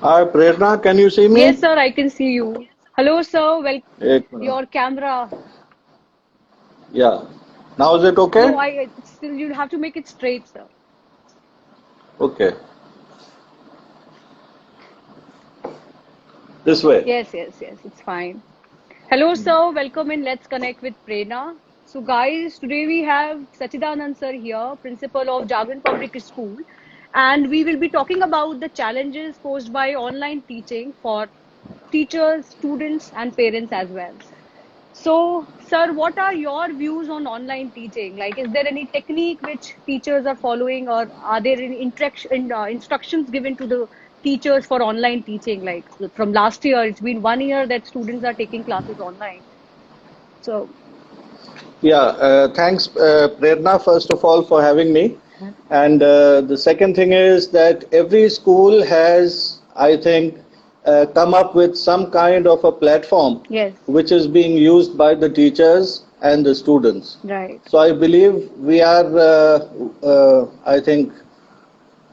Hi, Prerna, can you see Yes, me? sir, I can see you. Hello, sir. Well, एक minute. your camera. Yeah. Now is it No, okay? it's still you have to make it straight, sir. Okay. This way. Yes, it's fine. Hello, sir. Welcome in. Let's connect with Prerna. So, guys, today we have Sachidanand sir here, principal of Jagran Public School, and we will be talking about the challenges posed by online teaching for teachers, students, and parents as well. So, sir, what are your views on online teaching? Like, is there any technique which teachers are following, or are there any instructions given to the teachers for online teaching? Like, from last year, it's been 1 year that students are taking classes online. So, Yeah. Thanks, Prerna, first of all, for having me. And the second thing is that every school has, I think, come up with some kind of a platform yes, which is being used by the teachers and the students. right, So I believe we are, I think,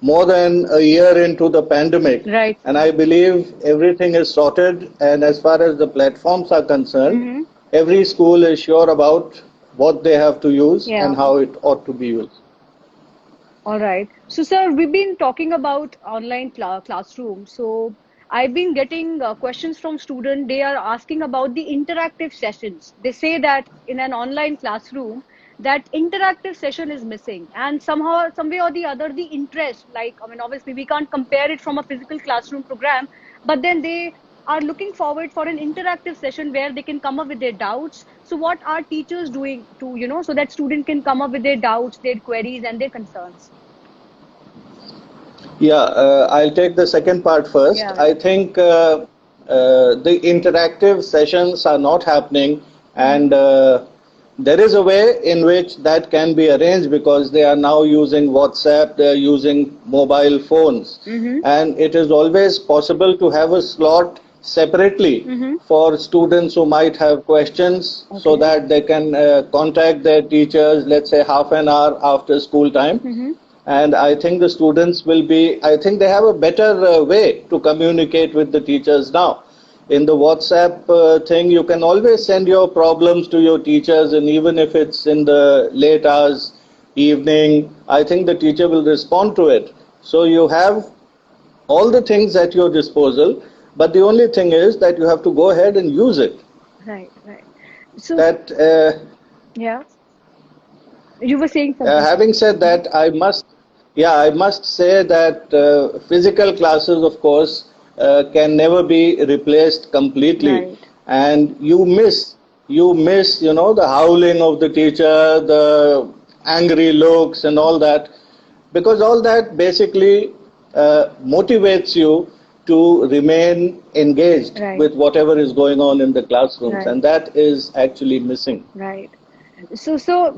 more than a year into the pandemic, right, and sir. I believe everything is sorted. And as far as the platforms are concerned, Mm-hmm. every school is sure about what they have to use Yeah. and how it ought to be used. All right. So, sir, we've been talking about online classroom. So, I've been getting questions from students. They are asking about the interactive sessions. They say that in an online classroom, that interactive session is missing, and somehow, some way or the other, the interest. Like, I mean, obviously, we can't compare it from a physical classroom program, but then they are looking forward for an interactive session where they can come up with their doubts. So what are teachers doing to, so that student can come up with their doubts, their queries, and their concerns? Yeah, I'll take the second part first. Yeah, I yeah. think the interactive sessions are not happening, and Mm-hmm. there is a way in which that can be arranged because they are now using WhatsApp, they are using mobile phones, Mm-hmm. and it is always possible to have a slot separately Mm-hmm. for students who might have questions so Okay. that they can contact their teachers, let's say half an hour after school time. Mm-hmm. And I think the students will be, I think they have a better way to communicate with the teachers now. In the WhatsApp thing, you can always send your problems to your teachers, and even if it's in the late hours, evening, I think the teacher will respond to it. So you have all the things at your disposal, but the only thing is that you have to go ahead and use it. Right, right. So, That yeah, you were saying something, sir. Having said Mm-hmm. that, I must say that physical classes, of course, can never be replaced completely, Right. and you know, the howling of the teacher, the angry looks, and all that, because all that basically motivates you to remain engaged Right, with whatever is going on in the classrooms, right, and that is actually missing. right. Sir,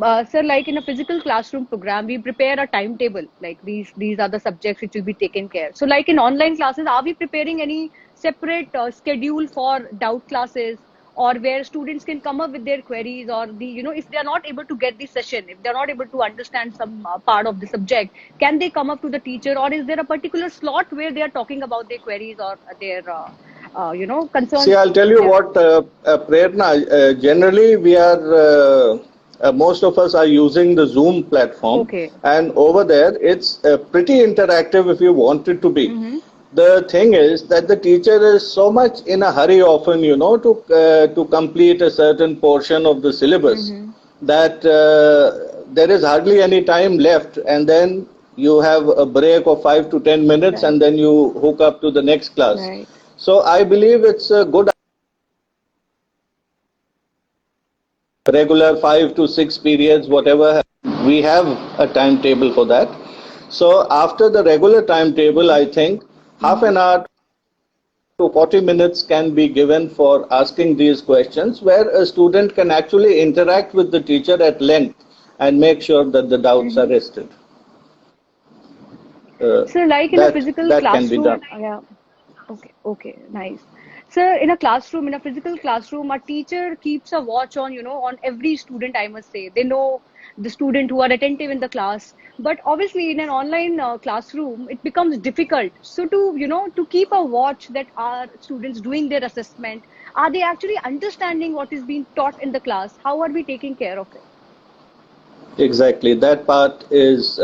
like in a physical classroom program, we prepare a timetable. Like these are the subjects which will be taken care. So, like in online classes, are we preparing any separate schedule for doubt classes, or where students can come up with their queries, or if they are not able to get the session, if they are not able to understand some part of the subject, can they come up to the teacher, or is there a particular slot where they are talking about their queries or their See, concerns? I'll tell you Yeah. what, Prerna, generally we are, most of us are using the Zoom platform, Okay. and over there it's pretty interactive if you want it to be. Mm-hmm. The thing is that the teacher is so much in a hurry often, you know, to complete a certain portion of the syllabus Mm-hmm. that there is hardly any time left, and then you have a break of 5 to 10 minutes, Right. and then you hook up to the next class. Right. So I believe it's a good regular 5 to 6 periods, whatever. We have a timetable for that. So after the regular timetable, I think half Mm-hmm. an hour to 40 minutes can be given for asking these questions, where a student can actually interact with the teacher at length and make sure that the doubts are Mm-hmm. rested. Uh, So, like in a that physical that can be classroom, done. yeah. Okay, okay, nice. So, in a classroom, in a physical classroom, a teacher keeps a watch on, on every student, I must say. They know the student who are attentive in the class. But obviously, in an online classroom, it becomes difficult. So to keep a watch that are students doing their assessment, are they actually understanding what is being taught in the class? How are we taking care of it? Exactly. That part is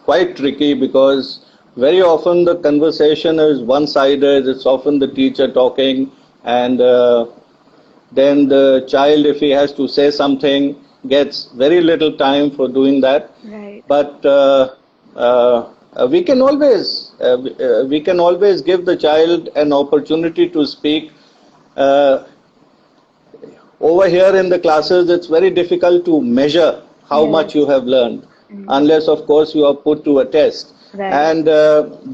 quite tricky because very often the conversation is one-sided. It's often the teacher talking, and then the child, if he has to say something, gets very little time for doing that. Right. But we can always give the child an opportunity to speak. Uh, Over here in the classes, it's very difficult to measure how much Yes. you have learned, unless, of course, you are put to a test. Right. And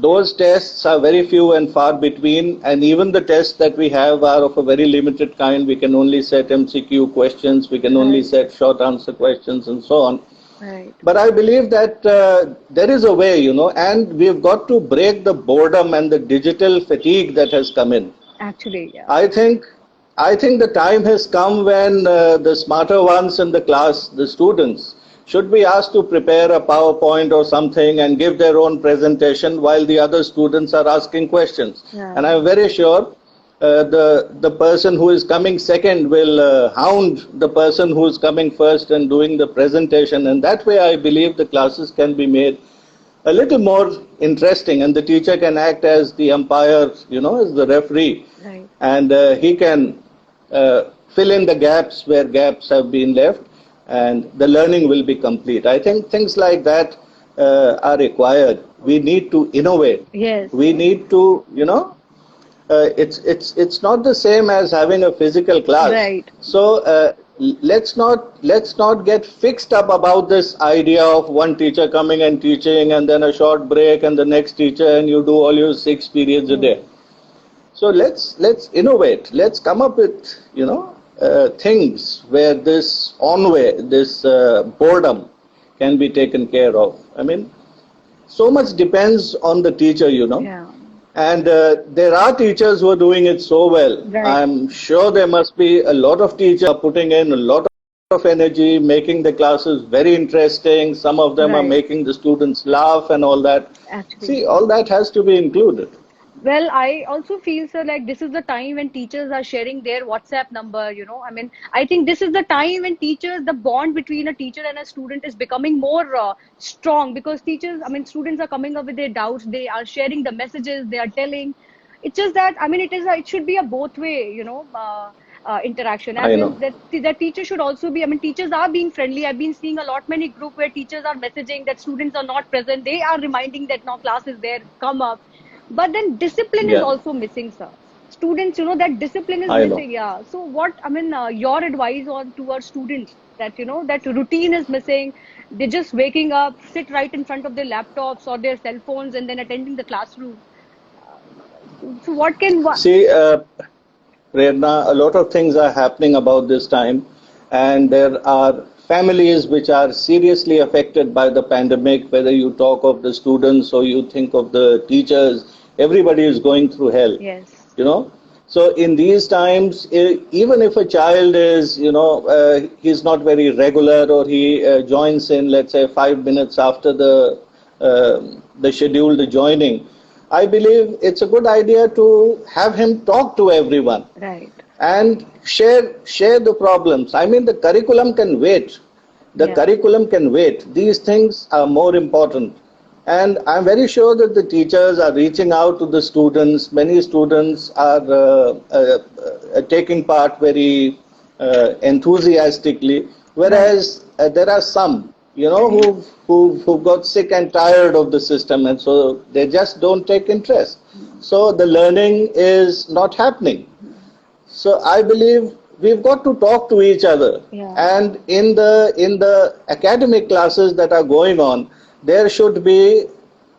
those tests are very few and far between, and even the tests that we have are of a very limited kind. We can only set MCQ questions, we can only Right. set short answer questions, and so on. Right. But I believe that there is a way, and we've got to break the boredom and the digital fatigue that has come in. Actually, yeah. I think the time has come when the smarter ones in the class, the students, should be asked to prepare a PowerPoint or something and give their own presentation while the other students are asking questions. Yeah. And I'm very sure the person who is coming second will hound the person who is coming first and doing the presentation. And that way, I believe the classes can be made a little more interesting, and the teacher can act as the umpire, as the referee, Right. and he can fill in the gaps where gaps have been left, and the learning will be complete. I think things like that are required. We need to innovate. Yes. We need to, it's not the same as having a physical class. Right. So let's not get fixed up about this idea of one teacher coming and teaching and then a short break and the next teacher and you do all your 6 periods a day. So let's innovate. Let's come up with things where this ennui, this boredom can be taken care of. I mean, so much depends on the teacher, Yeah. and there are teachers who are doing it so well. Right. I'm sure there must be a lot of teachers putting in a lot of energy, making the classes very interesting. Some of them are Right. making the students laugh and all that. Actually. See, all that has to be included. Well, I also feel, sir, like this is the time when teachers are sharing their WhatsApp number, I mean, I think this is the time when teachers, the bond between a teacher and a student is becoming more strong because teachers, I mean, students are coming up with their doubts, they are sharing the messages, they are telling. It's just that, I mean, it should be a both way, interaction. I And know. that teacher should also be, I mean, teachers are being friendly. I've been seeing many group where teachers are messaging that students are not present. They are reminding that now class is there, come up. But then discipline is Yeah, also missing, sir. Students, that discipline is I know. missing. Yeah. So what, I mean, your advice on to our students that, that routine is missing. They're just waking up, sit right in front of their laptops or their cell phones and then attending the classroom. So what can, See, Prerna, a lot of things are happening about this time, and there are families which are seriously affected by the pandemic. Whether you talk of the students or you think of the teachers, everybody is going through hell. yes. So in these times, even if a child is, he's not very regular or he joins in, let's say, 5 minutes after the scheduled joining, I believe it's a good idea to have him talk to everyone Right. and share the problems. I mean, the curriculum can wait. The Yeah. curriculum can wait. These things are more important. And I'm very sure that the teachers are reaching out to the students. Many students are taking part very enthusiastically, whereas there are some, who've got sick and tired of the system, and so they just don't take interest. So the learning is not happening. So I believe we've got to talk to each other. Yeah. And in the academic classes that are going on, there should be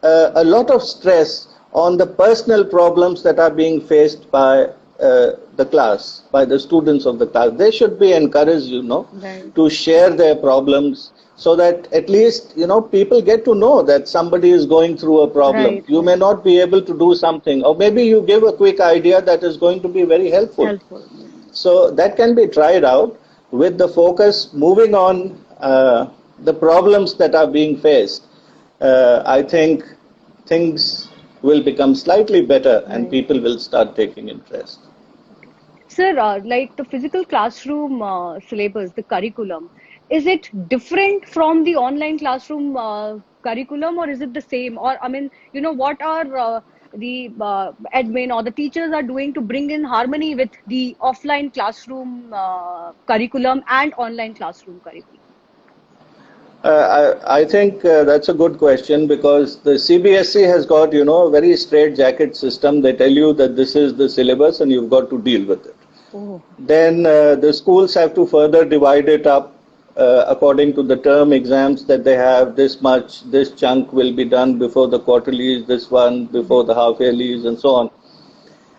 a lot of stress on the personal problems that are being faced by the class, by the students of the class. They should be encouraged, Right. to share their problems so that at least, people get to know that somebody is going through a problem. Right. You may not be able to do something, or maybe you give a quick idea that is going to be very helpful. Helpful. So that can be tried out with the focus moving on the problems that are being faced, I think things will become slightly better and Right. people will start taking interest. Sir, like the physical classroom syllabus, the curriculum, is it different from the online classroom curriculum, or is it the same? Or, I mean, what are the admin or the teachers are doing to bring in harmony with the offline classroom curriculum and online classroom curriculum? I think that's a good question because the CBSE has got, a very straight jacket system. They tell you that this is the syllabus and you've got to deal with it. Oh, Then the schools have to further divide it up according to the term exams that they have. This much, this chunk will be done before the quarterlies, this one before the half yearlies, and so on.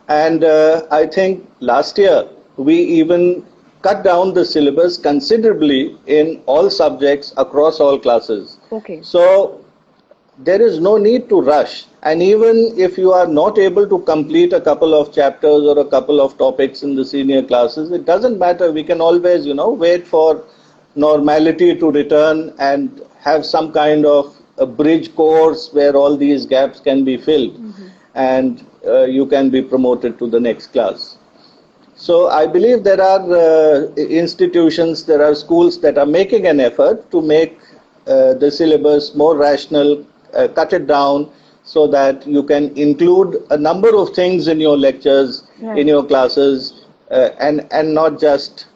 And I think last year we even cut down the syllabus considerably in all subjects across all classes. okay. So there is no need to rush. And even if you are not able to complete a couple of chapters or a couple of topics in the senior classes, it doesn't matter. We can always, wait for normality to return and have some kind of a bridge course where all these gaps can be filled Hmm. and you can be promoted to the next class. So I believe there are institutions, there are schools that are making an effort to make the syllabus more rational, cut it down so that you can include a number of things in your lectures, in Right, your classes, and not just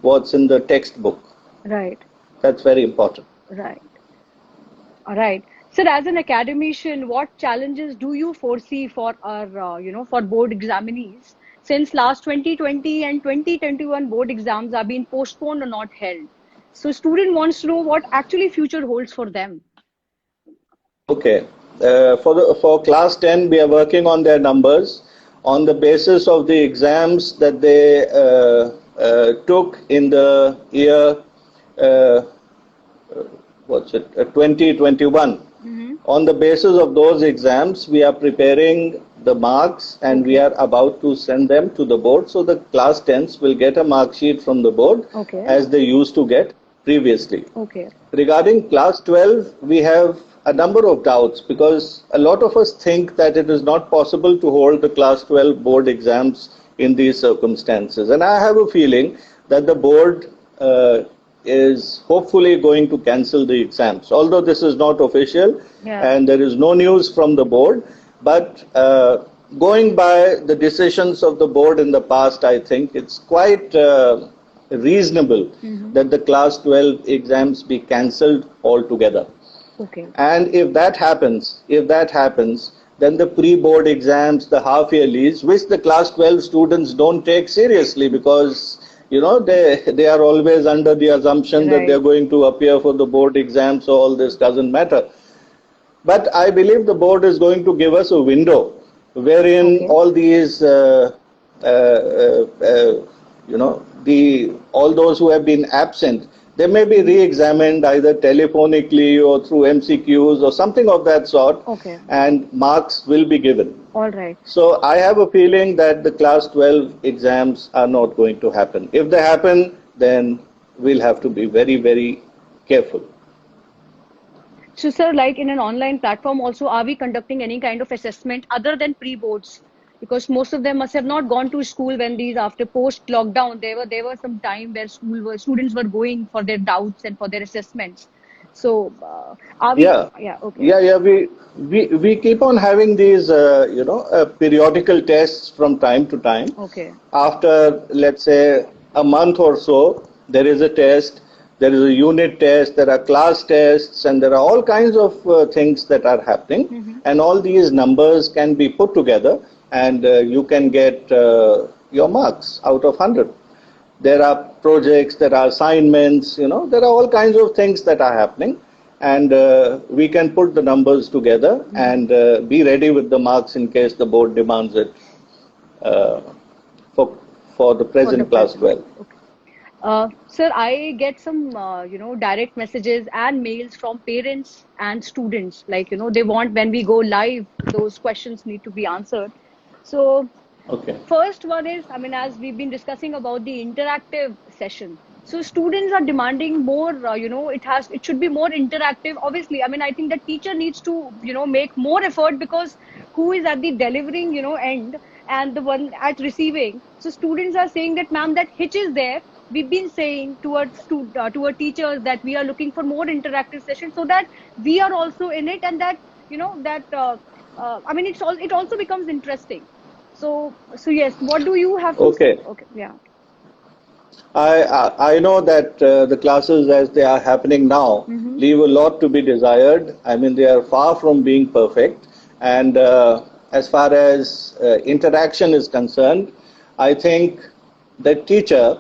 what's in the textbook. right, That's very important. right. All right. Sir, as an academician, what challenges do you foresee for our, for board examinees? Since last 2020 and 2021 board exams are being postponed or not held. So student wants to know what actually future holds for them. Okay. For class 10, we are working on their numbers on the basis of the exams that they took in the year uh, 2021. Hmm. On the basis of those exams, we are preparing the marks and we Okay. are about to send them to the board. So the class 10s will get a mark sheet from the board Okay. as they used to get previously. Okay. Regarding class 12, we have a number of doubts because a lot of us think that it is not possible to hold the class 12 board exams in these circumstances. And I have a feeling that the board is hopefully going to cancel the exams, although this is not official Yeah. and there is no news from the board. But going by the decisions of the board in the past, I think it's quite reasonable Hmm. that the class 12 exams be cancelled altogether. Okay. And if that happens, then the pre-board exams, the half yearlies, which the class 12 students don't take seriously because they are always under the assumption that Right. they're going to appear for the board exam, so all this doesn't matter. But I believe the board is going to give us a window wherein Okay. all these, the all those who have been absent, they may be Hmm. re-examined either telephonically or through MCQs or something of that sort, Okay. and marks will be given. All right. So I have a feeling that the class 12 exams are not going to happen. If they happen, then we'll have to be very, very careful. So, sir, like in an online platform, also, are we conducting any kind of assessment other than pre-boards? Because most of them must have not gone to school when these after post lockdown. There were some time where students were going for their doubts and for their assessments. So, are we? Yeah, Yeah. Okay. yeah. We keep on having these, periodical tests from time to time. Okay. After, let's say, a month or so, there is a test. There is a unit test. There are class tests, and there are all kinds of things that are happening. Hmm. And all these numbers can be put together, and you can get your marks out of 100. There are projects, there are assignments, there are all kinds of things that are happening, and we can put the numbers together Hmm. and be ready with the marks in case the board demands it uh, for the For the present class present. 12. Okay. Sir, I get some, direct messages and mails from parents and students. Like, they want when we go live, those questions need to be answered. So, Okay. first one is, I mean, as we've been discussing about the interactive session. So students are demanding more, it should be more interactive. Obviously, I mean, I think the teacher needs to, make more effort, because who is at the delivering, end, and the one at receiving. So students are saying that, ma'am, that hitch is there. We've been saying to our teachers that we are looking for more interactive sessions, so that we are also in it, and that, I mean, it also becomes interesting. So yes, what do you have to say? Okay. Okay, yeah. I know that the classes as they are happening now Mm-hmm. leave a lot to be desired. I mean, they are far from being perfect. And as far as interaction is concerned, I think the teacher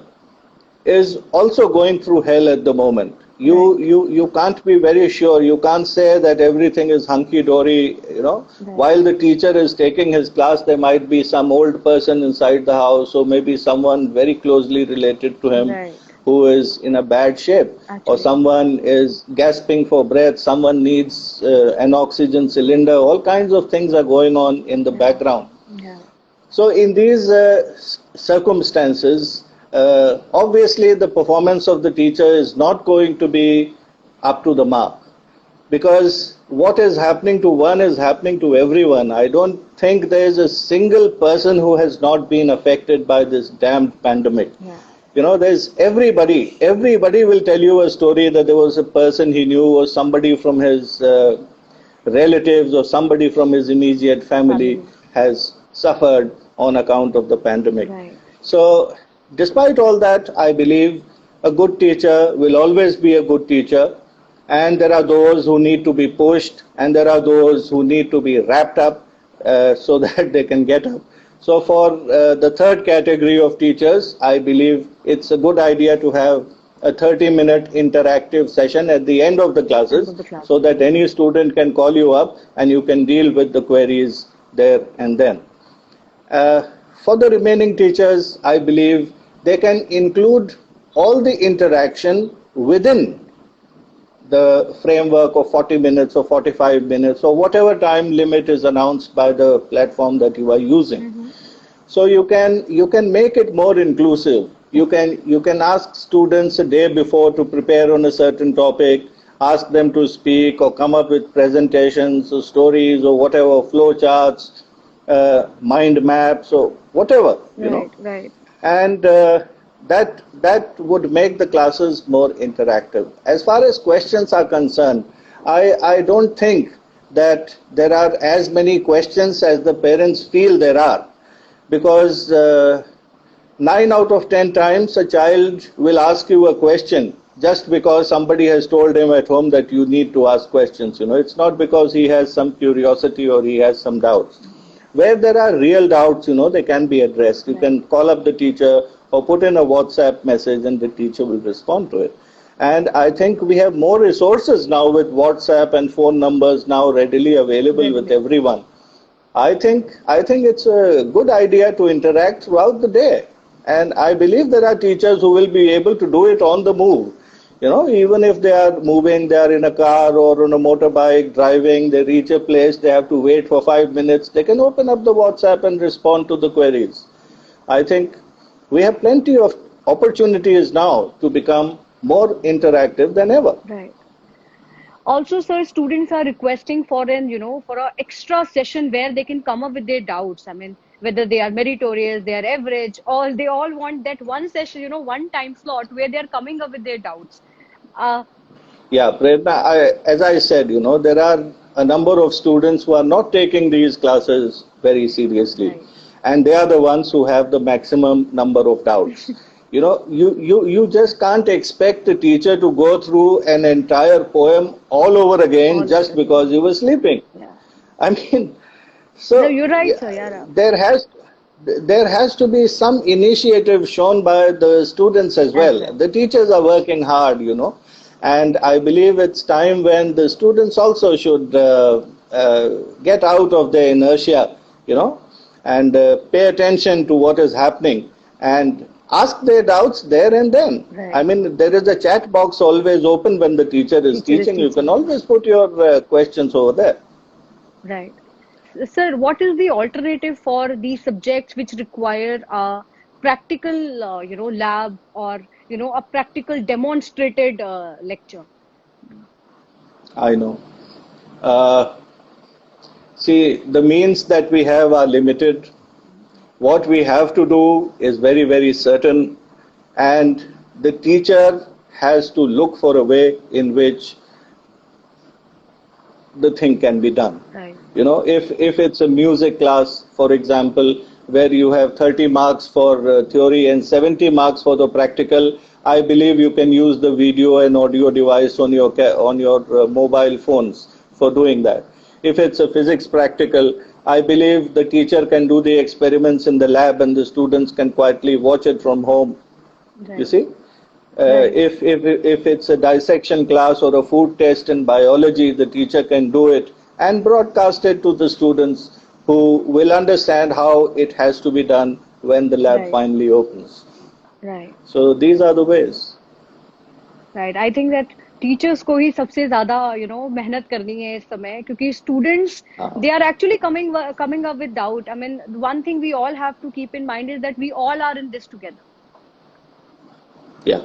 is also going through hell at the moment. Right. You can't be very sure. You can't say that everything is hunky dory. Right. While the teacher is taking his class, there might be some old person inside the house, or maybe someone very closely related to him Right. who is in a bad shape, or Actually. someone is gasping for breath. Someone needs an oxygen cylinder. All kinds of things are going on in the Yeah. background. Yeah. So in these circumstances, obviously the performance of the teacher is not going to be up to the mark, because what is happening to one is happening to everyone. I don't think there is a single person who has not been affected by this damned pandemic. Yeah. There's everybody will tell you a story that there was a person he knew, or somebody from his relatives, or somebody from his immediate family Family. has suffered on account of the pandemic. Right. So, despite all that, I believe a good teacher will always be a good teacher, and there are those who need to be pushed, and there are those who need to be wrapped up so that they can get up. So, for the third category of teachers, I believe it's a good idea to have a 30-minute interactive session at the end of the End classes, of the class. so that any student can call you up and you can deal with the queries there and then. Uh, for the remaining teachers, I believe they can include all the interaction within the framework of 40 minutes or 45 minutes, or whatever time limit is announced by the platform that you are using. Mm-hmm. So you can make it more inclusive. You can ask students a day before to prepare on a certain topic, ask them to speak or come up with presentations or stories or whatever, flow charts, mind maps or whatever, Right. Right. and that would make the classes more interactive. As far as questions are concerned, I don't think that there are as many questions as the parents feel there are, because 9 out of 10 times a child will ask you a question just because somebody has told him at home that you need to ask questions. It's not because he has some curiosity or he has some doubts. Where there are real doubts, they can be addressed. You Right. can call up the teacher or put in a WhatsApp message and the teacher will respond to it. And I think we have more resources now with WhatsApp and phone numbers now readily available with Readily. everyone. I think it's a good idea to interact throughout the day, and I believe there are teachers who will be able to do it on the move. Even if they are moving, they are in a car or on a motorbike driving, they reach a place, they have to wait for 5 minutes. They can open up the WhatsApp and respond to the queries. I think we have plenty of opportunities now to become more interactive than ever. Right. Also, sir, students are requesting for a extra session where they can come up with their doubts. I mean, whether they are meritorious, they are average, or they all want that one session, one time slot where they are coming up with their doubts. Uh, Yeah, Prerna, as I said, there are a number of students who are not taking these classes very seriously, right. and they are the ones who have the maximum number of doubts. You just can't expect a teacher to go through an entire poem all over again All over just again. because you were sleeping. Yeah. I mean, No, so you're right, sir. yeah, Yeah. there has to be some initiative shown by the students as As well. well. The teachers are working hard, and I believe it's time when the students also should get out of their inertia, and pay attention to what is happening and ask their doubts there and then. I Right. mean, there is a chat box always open when the teacher is Teacher is teaching. You can teaching. always put your questions over there. Right. Sir, what is the alternative for the subjects which require practical, lab, or, a practical demonstrated lecture? I know. Uh, See, the means that we have are limited. What we have to do is very, very certain, and the teacher has to look for a way in which the thing can be done. Right. If it's a music class, for example, where you have 30 marks for theory and 70 marks for the practical, I believe you can use the video and audio device on your mobile phones for doing that. If it's a physics practical, I believe the teacher can do the experiments in the lab and the students can quietly watch it from home. You Right. see? Right. If it's a dissection class or a food test in biology, the teacher can do it and broadcast it to the students who will understand how it has to be done when the lab Right. finally opens. Right. So these are the ways. Right. I think that teachers को ही सबसे ज्यादा मेहनत करनी है इस समय, क्योंकि students Uh, they are actually coming up with doubt. I mean, one thing we all have to keep in mind is that we all are in this together. yeah. Yeah.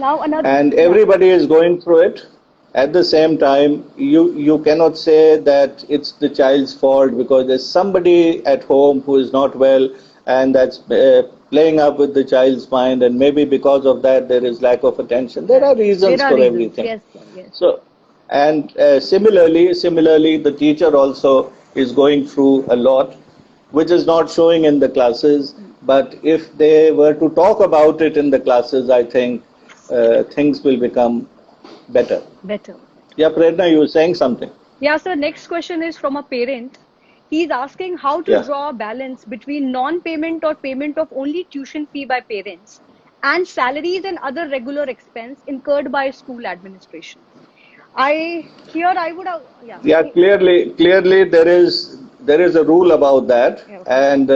Now another, And yeah. everybody is going through it. At the same time, you cannot say that it's the child's fault because there's somebody at home who is not well and that's playing up with the child's mind, and maybe because of that there is lack of attention. There are Right. reasons There are for reasons. everything. Yes, sir. Yes. So, and similarly, the teacher also is going through a lot, which is not showing in the classes. But if they were to talk about it in the classes, I think things will become better. Better. Yeah, Prerna, you were saying something. Yeah, so next question is from a parent. He's asking how to Yeah. draw a balance between non-payment or payment of only tuition fee by parents and salaries and other regular expense incurred by school administration. I would have, yeah. Yeah, clearly there is a rule about that, Yeah, okay. and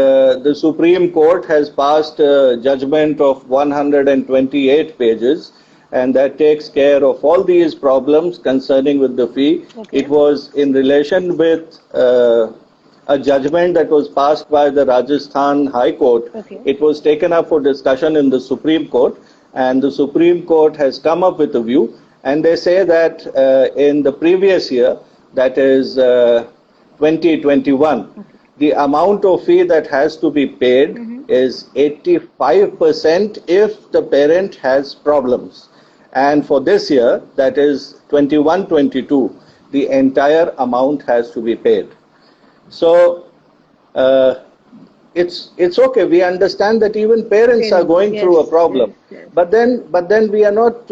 the Supreme Court has passed a judgment of 128 pages, and that takes care of all these problems concerning with the fee. Okay. It was in relation with a judgment that was passed by the Rajasthan High Court. Okay. It was taken up for discussion in the Supreme Court, and the Supreme Court has come up with a view, and they say that in the previous year, that is 2021, the amount of fee that has to be paid is 85% if the parent has problems. And for this year, that is 21-22, the entire amount has to be paid. So uh, it's okay. We understand that even parents are going through a problem, yes. but then we are not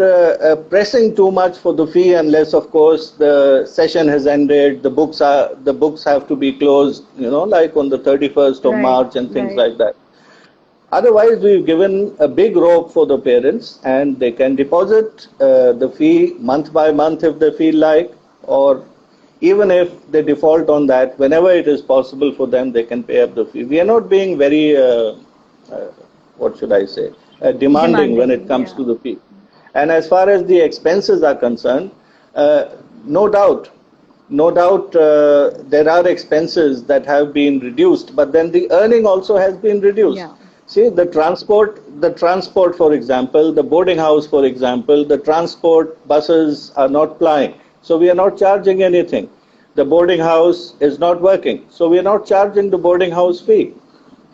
pressing too much for the fee unless, of course, the session has ended. The books have to be closed. Like on the 31st of Right, March and things right. like that. Otherwise, we've given a big rope for the parents, and they can deposit the fee month by month if they feel like, or even if they default on that, whenever it is possible for them, they can pay up the fee. We are not being very, what should I say, demanding when it comes yeah. to the fee. And as far as the expenses are concerned, no doubt, there are expenses that have been reduced, but then the earning also has been reduced. Yeah. See, the transport, for example, the boarding house, for example, the transport buses are not plying, so we are not charging anything. The boarding house is not working, so we are not charging the boarding house fee.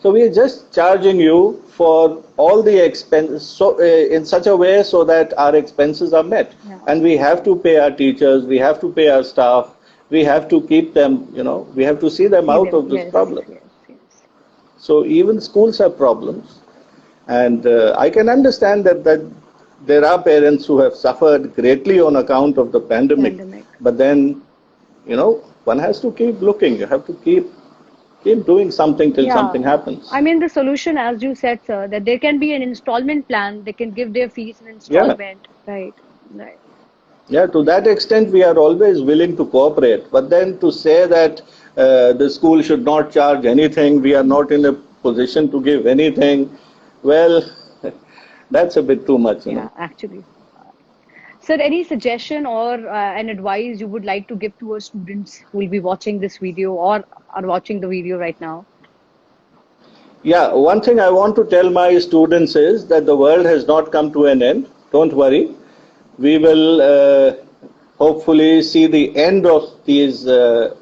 So we are just charging you for all the expenses, so in such a way so that our expenses are met. Yeah. And we have to pay our teachers, we have to pay our staff, we have to keep them, we have to see them out of this Yes, problem. yes, yes. So even schools have problems, and I can understand that there are parents who have suffered greatly on account of the pandemic. But then, one has to keep looking. You have to keep doing something till something happens. I mean, the solution, as you said, sir, that there can be an installment plan. They can give their fees in Yeah. installment. Right, right. Yeah, to that extent, we are always willing to cooperate. But then to say that the school should not charge anything, we are not in a position to give anything, well, that's a bit too much. Yeah, actually. Sir, any suggestion or an advice you would like to give to our students who will be watching this video or are watching the video right now? Yeah, one thing I want to tell my students is that the world has not come to an end. Don't worry. We will hopefully see the end of these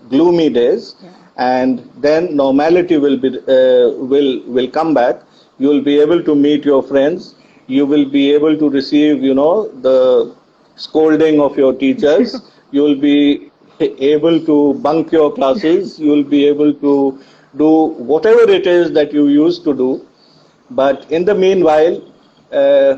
gloomy days, Yeah. and then normality will come back. You will be able to meet your friends. You will be able to receive, the scolding of your teachers. You will be able to bunk your classes. You will be able to do whatever it is that you used to do. But in the meanwhile, uh,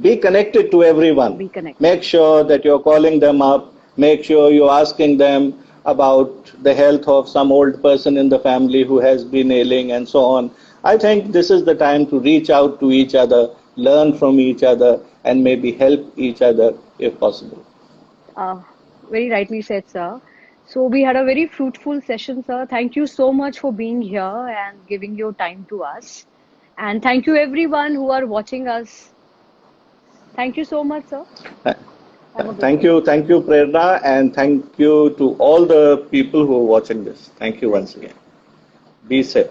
be connected to everyone. Be connected. Make sure that you're calling them up. Make sure you're asking them about the health of some old person in the family who has been ailing and so on. I think this is the time to reach out to each other, learn from each other, and maybe help each other if possible. Uh, Very rightly said, sir. So we had a very fruitful session, sir. Thank you so much for being here and giving your time to us. And thank you everyone who are watching us. Thank you so much, sir. Have a good day. Thank you, Prerna, and thank you to all the people who are watching this. Thank you once Thank you. again. Be safe.